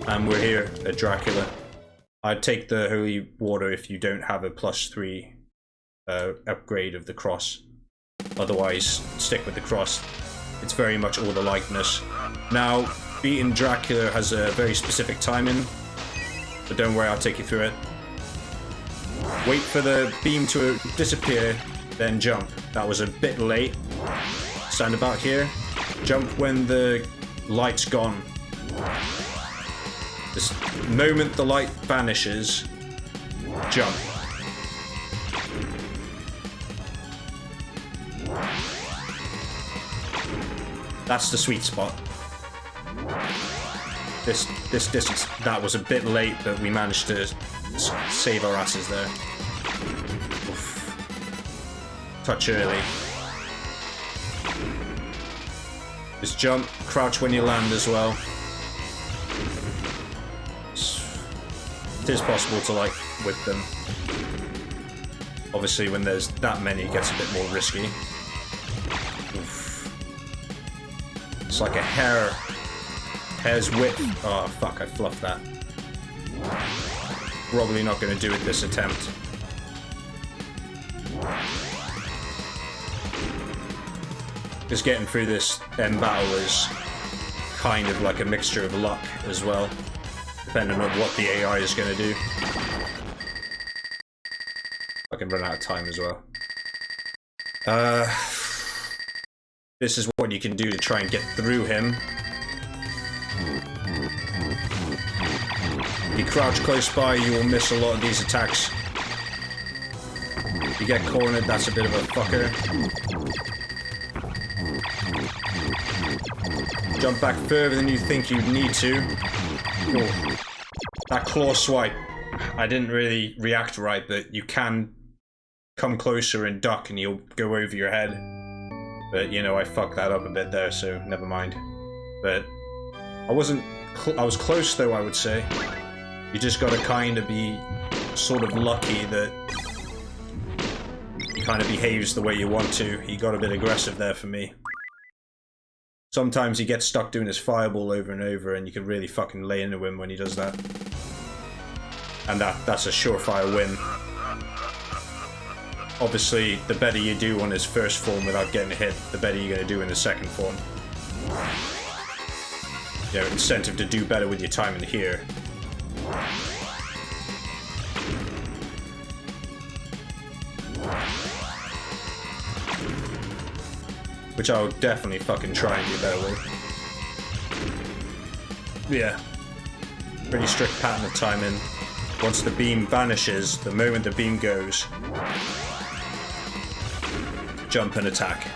And we're here at Dracula. I'd take the holy water if you don't have a +3 upgrade of the cross. Otherwise, stick with the cross. It's very much all the likeness. Now, beating Dracula has a very specific timing, but don't worry, I'll take you through it. Wait for the beam to disappear, then jump. That was a bit late. Stand about here. Jump when the light's gone. The moment the light vanishes, jump. That's the sweet spot. This distance, that was a bit late, but we managed to save our asses there. Oof. Touch early. Just jump, crouch when you land as well. It is possible to, like, whip them. Obviously, when there's that many, it gets a bit more risky. Oof. It's like a hair's width. Oh, fuck, I fluffed that. Probably not going to do it this attempt. Just getting through this end battle is kind of like a mixture of luck as well, depending on what the AI is going to do. I can run out of time as well. This is what you can do to try and get through him. If you crouch close by, you will miss a lot of these attacks. If you get cornered, that's a bit of a fucker. Jump back further than you think you need to. Oh. That claw swipe, I didn't really react right, but you can come closer and duck and you'll go over your head. But, you know, I fucked that up a bit there, so never mind. But I wasn't. I was close though, I would say. You just gotta kind of be sort of lucky that he kind of behaves the way you want to. He got a bit aggressive there for me. Sometimes he gets stuck doing his fireball over and over, and you can really fucking lay into him when he does that. And that's a surefire win. Obviously, the better you do on his first form without getting hit, the better you're going to do in his second form. You know, incentive to do better with your time in here. Which I'll definitely fucking try and do better with. Yeah. Pretty strict pattern of timing. Once the beam vanishes, the moment the beam goes, jump and attack.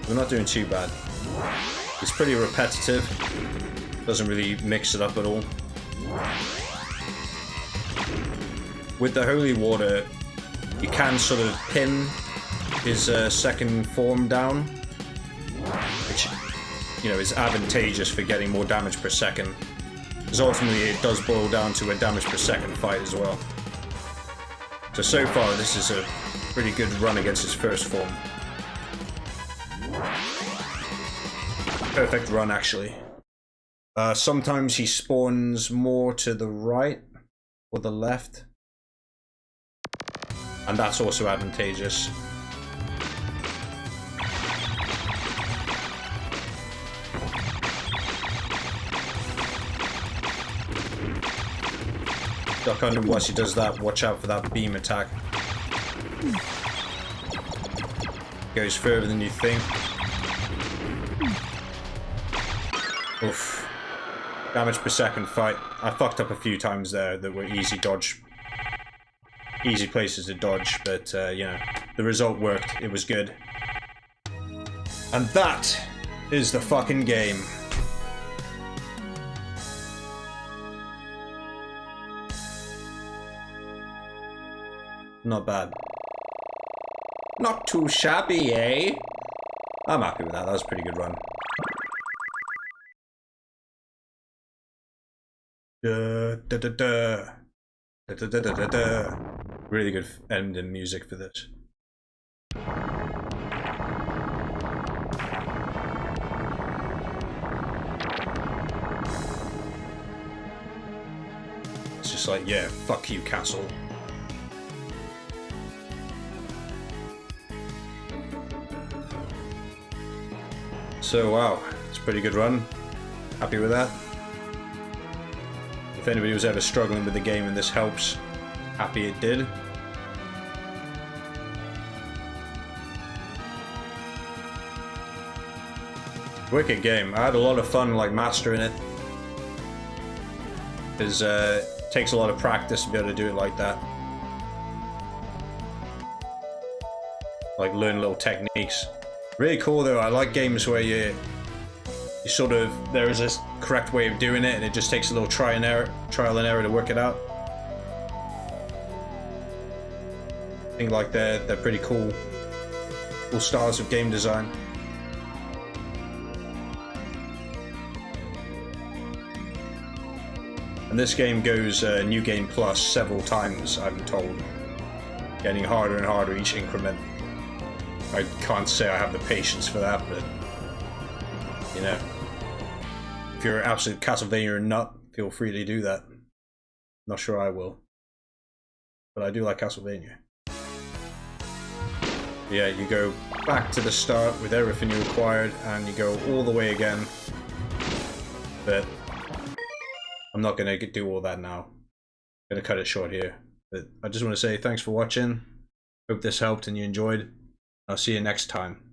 We're not doing too bad. It's pretty repetitive. Doesn't really mix it up at all. With the holy water, you can sort of pin his second form down, which, you know, is advantageous for getting more damage per second. Because ultimately it does boil down to a damage per second fight as well. So far this is a pretty good run against his first form. Perfect run, actually. Sometimes he spawns more to the right or the left, and that's also advantageous. Duck under him once he does that. Watch out for that beam attack. Goes further than you think. Oof. Damage per second fight. I fucked up a few times there that were easy dodge. Easy places to dodge, but you know, the result worked. It was good. And that is the fucking game. Not bad. Not too shabby, eh? I'm happy with that. That was a pretty good run. Really good ending music for this. It's just like, yeah, fuck you, castle. So wow, it's a pretty good run. Happy with that. If anybody was ever struggling with the game and this helps, happy it did. Wicked game. I had a lot of fun like mastering it. Because it takes a lot of practice to be able to do it like that. Like learn little techniques. Really cool though. I like games where you sort of, there is a correct way of doing it and it just takes a little trial and error to work it out. I think like they're pretty cool styles of game design. And this game goes New Game Plus several times, I'm told. Getting harder and harder each increment. I can't say I have the patience for that, but you know, if you're an absolute Castlevania nut, feel free to do that. Not sure I will, but I do like Castlevania. Yeah, you go back to the start with everything you acquired, and you go all the way again. But I'm not gonna do all that now. I'm gonna cut it short here. But I just want to say thanks for watching. Hope this helped and you enjoyed. I'll see you next time.